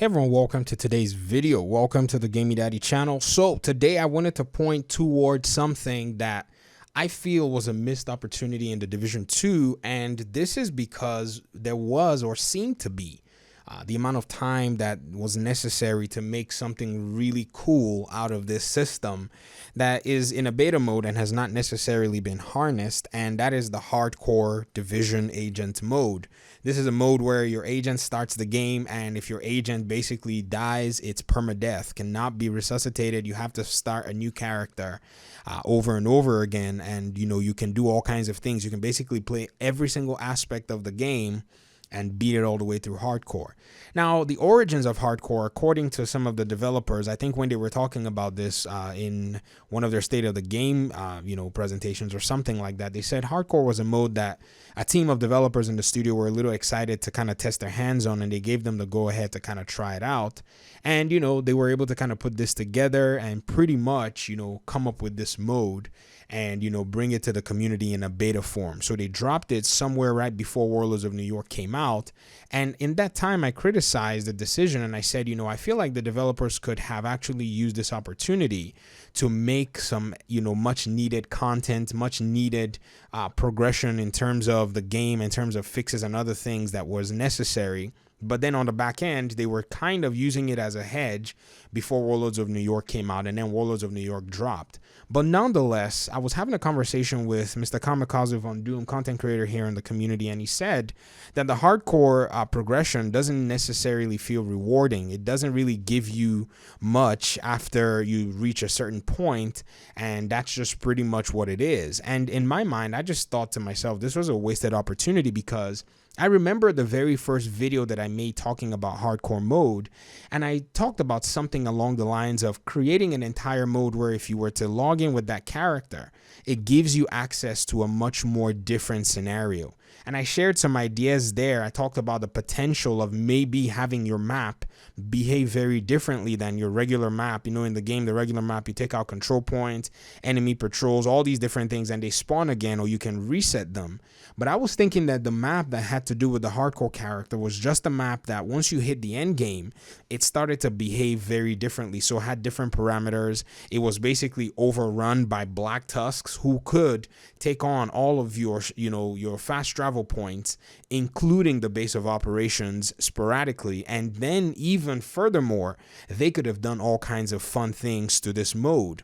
Hey everyone, welcome to today's video. Welcome to the Gaming Daddy channel. So today I wanted to point towards something that I feel was a missed opportunity in the Division 2, and this is because there was or seemed to be the amount of time that was necessary to make something really cool out of this system that is in a beta mode and has not necessarily been harnessed, and that is the hardcore division agent mode. This is a mode where your agent starts the game, and if your agent basically dies, it's permadeath, cannot be resuscitated. You have to start a new character over and over again, and you can do all kinds of things. You can basically play every single aspect of the game and beat it all the way through hardcore. Now, the origins of hardcore, according to some of the developers, I think when they were talking about this in one of their state of the game, presentations or something like that, they said hardcore was a mode that a team of developers in the studio were a little excited to kind of test their hands on, and they gave them the go ahead to kind of try it out. And, they were able to kind of put this together and pretty much, come up with this mode and, bring it to the community in a beta form. So they dropped it somewhere right before Warlords of New York came out. And in that time, I criticized the decision, and I said, I feel like the developers could have actually used this opportunity to make some, much needed content, much needed progression in terms of the game, in terms of fixes and other things that was necessary. But then on the back end, they were kind of using it as a hedge before Warlords of New York came out, and then Warlords of New York dropped. But nonetheless, I was having a conversation with Mr. Kamikaze Von Doom, content creator here in the community, and he said that the hardcore progression doesn't necessarily feel rewarding. It doesn't really give you much after you reach a certain point, and that's just pretty much what it is. And in my mind, I just thought to myself, this was a wasted opportunity, because I remember the very first video that I made talking about hardcore mode, and I talked about something along the lines of creating an entire mode where if you were to log in with that character, it gives you access to a much more different scenario. And I shared some ideas there. I talked about the potential of maybe having your map behave very differently than your regular map. In the game, the regular map, you take out control points, enemy patrols, all these different things, and they spawn again, or you can reset them. But I was thinking that the map that had to do with the hardcore character was just a map that once you hit the end game, it started to behave very differently. So it had different parameters. It was basically overrun by Black Tusks who could take on all of your, your fast travel points, including the base of operations sporadically. And then even furthermore, they could have done all kinds of fun things to this mode.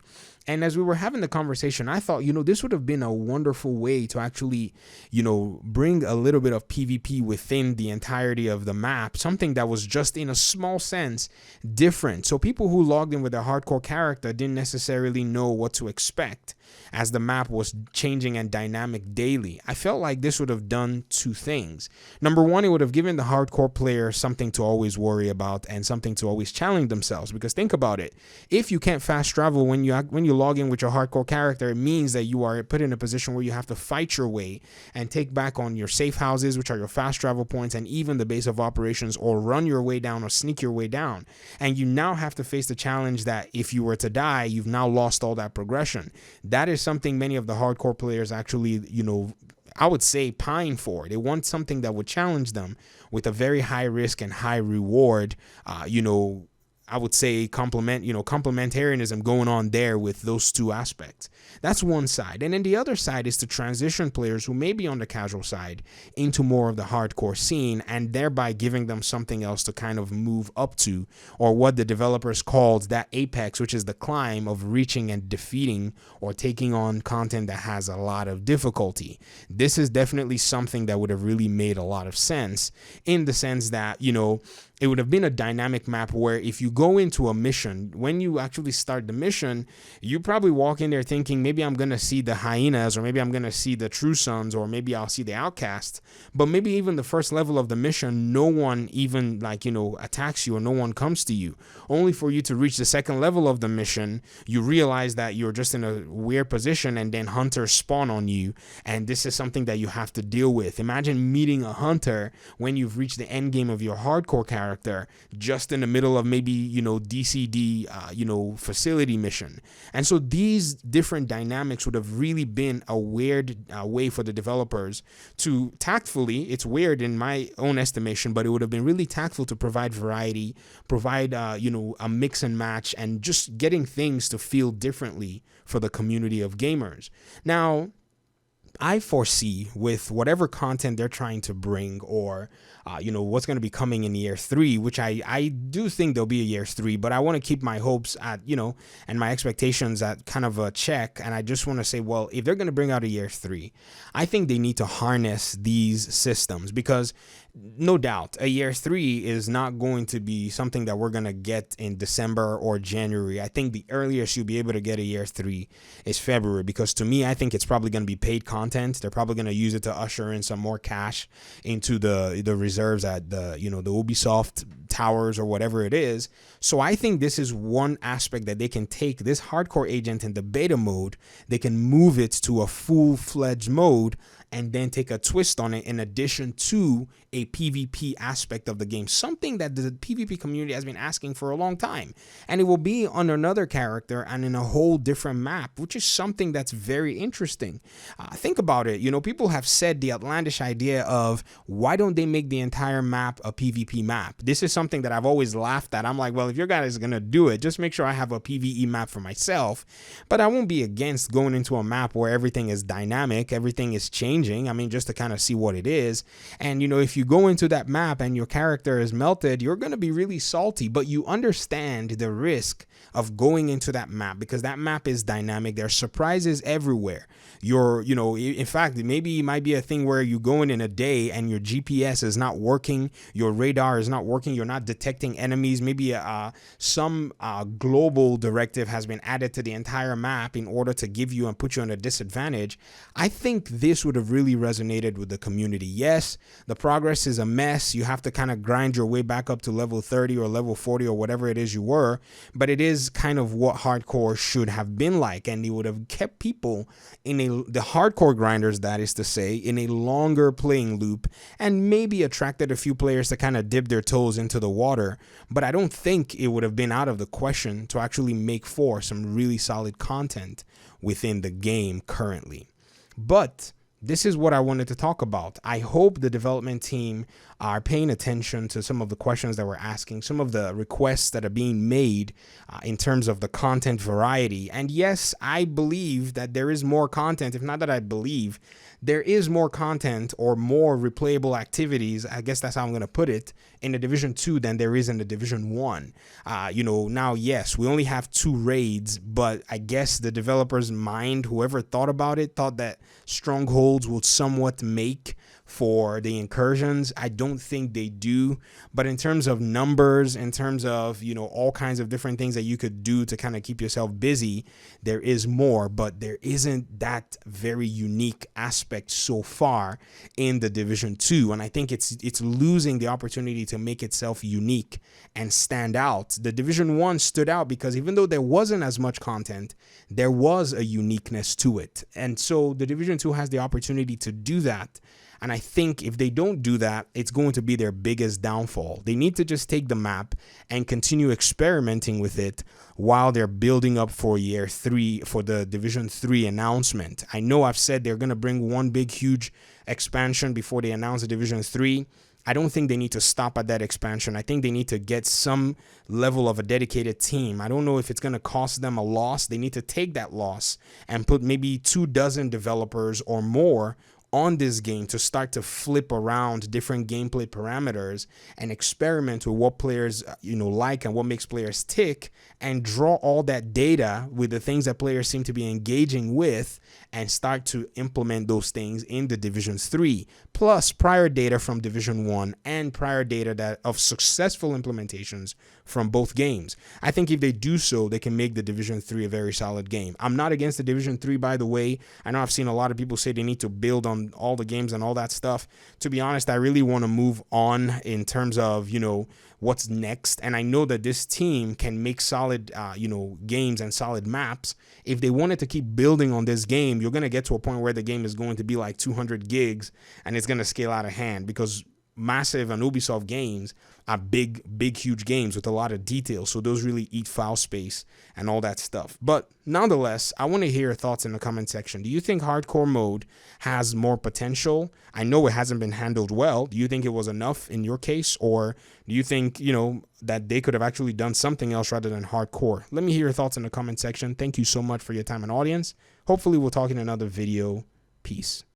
And as we were having the conversation, I thought, this would have been a wonderful way to actually, bring a little bit of PvP within the entirety of the map, something that was just in a small sense different. So people who logged in with a hardcore character didn't necessarily know what to expect as the map was changing and dynamic daily. I felt like this would have done two things. Number one, it would have given the hardcore player something to always worry about and something to always challenge themselves. Because think about it. If you can't fast travel when you log in with your hardcore character, it means that you are put in a position where you have to fight your way and take back on your safe houses, which are your fast travel points, and even the base of operations, or run your way down or sneak your way down. And you now have to face the challenge that if you were to die, you've now lost all that progression. That is something many of the hardcore players actually, I would say pine for. They want something that would challenge them with a very high risk and high reward, I would say complementarianism going on there with those two aspects. That's one side. And then the other side is to transition players who may be on the casual side into more of the hardcore scene, and thereby giving them something else to kind of move up to, or what the developers called that apex, which is the climb of reaching and defeating or taking on content that has a lot of difficulty. This is definitely something that would have really made a lot of sense, in the sense that, it would have been a dynamic map where if you go into a mission, when you actually start the mission, you probably walk in there thinking, maybe I'm going to see the hyenas, or maybe I'm going to see the true sons, or maybe I'll see the outcasts. But maybe even the first level of the mission, no one even attacks you, or no one comes to you. Only for you to reach the second level of the mission, you realize that you're just in a weird position, and then hunters spawn on you. And this is something that you have to deal with. Imagine meeting a hunter when you've reached the end game of your hardcore character, character just in the middle of maybe, DCD, facility mission. And so these different dynamics would have really been a weird way for the developers to tactfully, it's weird in my own estimation, but it would have been really tactful to provide variety, provide, a mix and match, and just getting things to feel differently for the community of gamers. Now, I foresee with whatever content they're trying to bring, or what's going to be coming in year 3, which I do think there'll be a year 3, but I want to keep my hopes at, and my expectations at kind of a check. And I just want to say, well, if they're going to bring out a year 3, I think they need to harness these systems, because no doubt a year 3 is not going to be something that we're going to get in December or January. I think the earliest you'll be able to get a year 3 is February, because to me, I think it's probably going to be paid content. They're probably going to use it to usher in some more cash into the reserves at the Ubisoft towers or whatever it is. So I think this is one aspect that they can take this hardcore agent in the beta mode, they can move it to a full-fledged mode, and then take a twist on it in addition to a PvP aspect of the game, something that the PvP community has been asking for a long time. And it will be on another character and in a whole different map, which is something that's very interesting. Think about it. People have said the outlandish idea of, why don't they make the entire map a PvP map? This is something that I've always laughed at. I'm like, well, if your guys are going to do it, just make sure I have a PvE map for myself. But I won't be against going into a map where everything is dynamic, everything is changing. I mean, just to kind of see what it is. And, if you go into that map and your character is melted, you're going to be really salty, but you understand the risk of going into that map, because that map is dynamic. There are surprises everywhere. In fact, maybe it might be a thing where you go in a day and your GPS is not working, your radar is not working, you're not detecting enemies. Maybe some global directive has been added to the entire map in order to give you and put you on a disadvantage. I think this would have really resonated with the community. Yes, the progress is a mess. You have to kind of grind your way back up to level 30 or level 40 or whatever it is you were, but it is kind of what hardcore should have been like, and it would have kept people in the hardcore grinders, that is to say, in a longer playing loop, and maybe attracted a few players to kind of dip their toes into the water. But I don't think it would have been out of the question to actually make for some really solid content within the game currently. But this is what I wanted to talk about. I hope the development team are paying attention to some of the questions that we're asking, some of the requests that are being made in terms of the content variety. And yes, I believe that there is more content. If not that I believe, there is more content or more replayable activities, I guess that's how I'm going to put it, in the Division 2 than there is in the Division 1. Now, yes, we only have 2 raids, but I guess the developers' mind, whoever thought about it, thought that strongholds would somewhat make for the incursions. I don't think they do, but in terms of numbers, in terms of, all kinds of different things that you could do to kind of keep yourself busy, there is more, but there isn't that very unique aspect so far in the Division 2. And I think it's losing the opportunity to make itself unique and stand out. The Division 1 stood out because even though there wasn't as much content, there was a uniqueness to it. And so the Division 2 has the opportunity to do that. And I think if they don't do that, it's going to be their biggest downfall. They need to just take the map and continue experimenting with it while they're building up for year 3, for the Division 3 announcement. I know I've said they're going to bring one big, huge expansion before they announce the Division 3. I don't think they need to stop at that expansion. I think they need to get some level of a dedicated team. I don't know if it's going to cost them a loss. They need to take that loss and put maybe 24 developers or more on this game to start to flip around different gameplay parameters and experiment with what players like and what makes players tick, and draw all that data with the things that players seem to be engaging with and start to implement those things in the Divisions 3, plus prior data from Division 1 and prior data of successful implementations from both games. I think if they do so, they can make the Division 3 a very solid game. I'm not against the Division 3, by the way. I know I've seen a lot of people say they need to build on all the games and all that stuff. To be honest, I really want to move on in terms of, what's next. And I know that this team can make solid, games and solid maps. If they wanted to keep building on this game, you're going to get to a point where the game is going to be like 200 gigs and it's going to scale out of hand, because Massive and Ubisoft games are big, huge games with a lot of details. So those really eat file space and all that stuff. But nonetheless, I want to hear your thoughts in the comment section. Do you think hardcore mode has more potential? I know it hasn't been handled well. Do you think it was enough in your case? Or do you think, that they could have actually done something else rather than hardcore? Let me hear your thoughts in the comment section. Thank you so much for your time and audience. Hopefully we'll talk in another video. Peace.